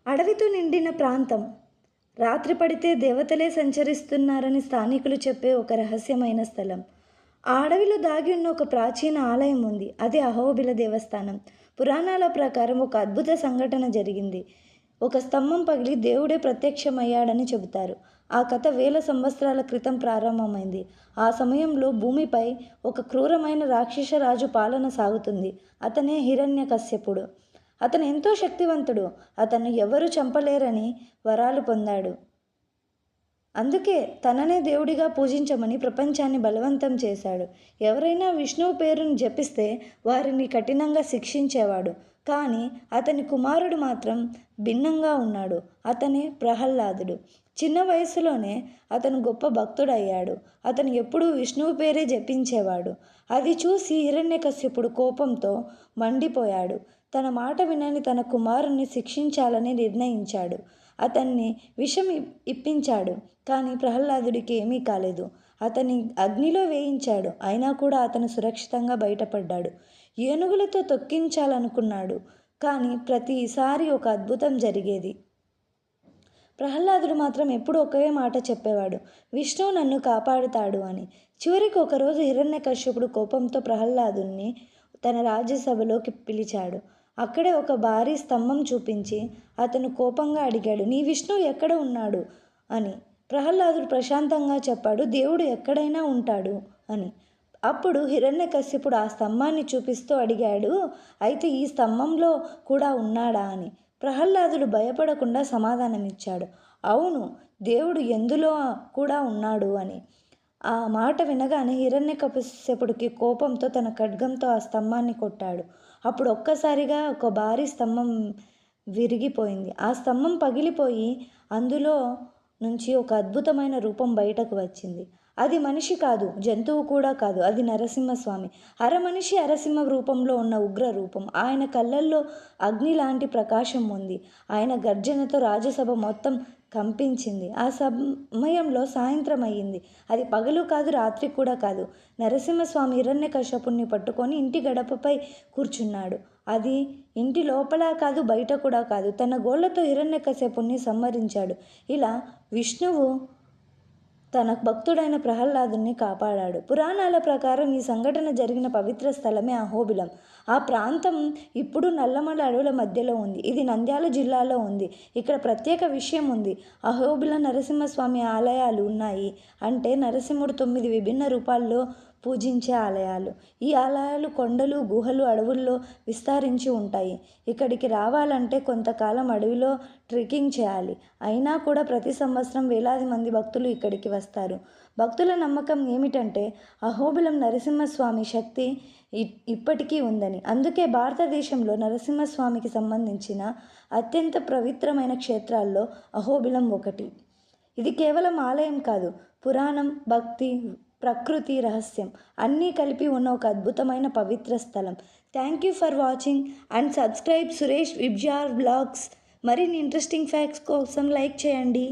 అడవితో నిండిన ప్రాంతం. రాత్రి పడితే దేవతలే సంచరిస్తున్నారని స్థానికులు చెప్పే ఒక రహస్యమైన స్థలం. ఆ అడవిలో దాగి ఉన్న ఒక ప్రాచీన ఆలయం ఉంది. అది అహోబిల దేవస్థానం. పురాణాల ప్రకారం ఒక అద్భుత సంఘటన జరిగింది. ఒక స్తంభం పగిలి దేవుడే ప్రత్యక్షమయ్యాడని చెబుతారు. ఆ కథ వేల సంవత్సరాల క్రితం ప్రారంభమైంది. ఆ సమయంలో భూమిపై ఒక క్రూరమైన రాక్షస రాజు పాలన సాగుతుంది. అతనే హిరణ్యకశ్యపుడు. అతను ఎంతో శక్తివంతుడు. అతను ఎవరు చంపలేరని వరాలు పొందాడు. అందుకే తననే దేవుడిగా పూజించమని ప్రపంచాన్ని బలవంతం చేశాడు. ఎవరైనా విష్ణువు పేరును జపిస్తే వారిని కఠినంగా శిక్షించేవాడు. కానీ అతని కుమారుడు మాత్రం భిన్నంగా ఉన్నాడు. అతనే ప్రహ్లాదుడు. చిన్న వయసులోనే అతను గొప్ప భక్తుడయ్యాడు. అతను ఎప్పుడూ విష్ణువు పేరే జపించేవాడు. అది చూసి హిరణ్యకశ్యపుడు కోపంతో మండిపోయాడు. తన మాట వినని తన కుమారుణ్ణి శిక్షించాలని నిర్ణయించాడు. అతన్ని విషం ఇప్పించాడు. కానీ ప్రహ్లాదుడికి ఏమీ కాలేదు. అతన్ని అగ్నిలో వేయించాడు. అయినా కూడా అతను సురక్షితంగా బయటపడ్డాడు. ఏనుగులతో తొక్కించాలనుకున్నాడు. కానీ ప్రతిసారి ఒక అద్భుతం జరిగేది. ప్రహ్లాదుడు మాత్రం ఎప్పుడు ఒకే మాట చెప్పేవాడు, విష్ణువు నన్ను కాపాడుతాడు అని. చివరికి ఒకరోజు హిరణ్యకశ్యపుడు కోపంతో ప్రహ్లాదుని తన రాజ్యసభలోకి పిలిచాడు. అక్కడే ఒక భారీ స్తంభం చూపించి అతను కోపంగా అడిగాడు, నీ విష్ణువు ఎక్కడ ఉన్నాడు అని. ప్రహ్లాదుడు ప్రశాంతంగా చెప్పాడు, దేవుడు ఎక్కడైనా ఉంటాడు అని. అప్పుడు హిరణ్యకశ్యపుడు ఆ స్తంభాన్ని చూపిస్తూ అడిగాడు, అయితే ఈ స్తంభంలో కూడా ఉన్నాడా అని. ప్రహ్లాదుడు భయపడకుండా సమాధానమిచ్చాడు, అవును, దేవుడు ఎందులో కూడా ఉన్నాడు అని. ఆ మాట వినగానే హిరణ్యకశ్యపుడికి కోపంతో తన ఖడ్గంతో ఆ స్తంభాన్ని కొట్టాడు. అప్పుడు ఒక్కసారిగా ఒక భారీ స్తంభం విరిగిపోయింది. ఆ స్తంభం పగిలిపోయి అందులో నుంచి ఒక అద్భుతమైన రూపం బయటకు వచ్చింది. అది మనిషి కాదు, జంతువు కూడా కాదు, అది నరసింహస్వామి. అరమనిషి అరసింహ రూపంలో ఉన్న ఉగ్ర రూపం. ఆయన కళ్ళల్లో అగ్ని లాంటి ప్రకాశం ఉంది. ఆయన గర్జనతో రాజ్యసభ మొత్తం కంపించింది. ఆ సమయంలో సాయంత్రం అయ్యింది. అది పగలు కాదు, రాత్రి కూడా కాదు. నరసింహస్వామి హిరణ్యకశ్యపుణ్ణి పట్టుకొని ఇంటి గడపపై కూర్చున్నాడు. అది ఇంటి లోపల కాదు, బయట కూడా కాదు. తన గోళ్లతో హిరణ్యకశ్యపుణ్ణి సంహరించాడు. ఇలా విష్ణువు తన భక్తుడైన ప్రహ్లాదుని కాపాడాడు. పురాణాల ప్రకారం ఈ సంఘటన జరిగిన పవిత్ర స్థలమే అహోబిలం. ఆ ప్రాంతం ఇప్పుడు నల్లమల అడవుల మధ్యలో ఉంది. ఇది నంద్యాల జిల్లాలో ఉంది. ఇక్కడ ప్రత్యేక విషయం ఉంది. అహోబిలం నరసింహస్వామి ఆలయాలు ఉన్నాయి. అంటే నరసింహుడు 9 విభిన్న రూపాల్లో పూజించే ఆలయాలు. ఈ ఆలయాలు కొండలు, గుహలు, అడవుల్లో విస్తరించి ఉంటాయి. ఇక్కడికి రావాలంటే కొంతకాలం అడవిలో ట్రెక్కింగ్ చేయాలి. అయినా కూడా ప్రతి సంవత్సరం వేలాది మంది భక్తులు ఇక్కడికి వస్తారు. భక్తుల నమ్మకం ఏమిటంటే అహోబిలం నరసింహస్వామి శక్తి ఇప్పటికీ ఉందని. అందుకే భారతదేశంలో నరసింహస్వామికి సంబంధించిన అత్యంత పవిత్రమైన క్షేత్రాల్లో అహోబిలం ఒకటి. ఇది కేవలం ఆలయం కాదు, పురాణం, భక్తి, ప్రకృతి, రహస్యం అన్నీ కలిపి ఉన్న ఒక అద్భుతమైన పవిత్ర స్థలం. Thank you for watching and subscribe Suresh విబ్జార్ బ్లాగ్స్. మరిన్ని ఇంట్రెస్టింగ్ ఫ్యాక్ట్స్ కోసం లైక్ చేయండి.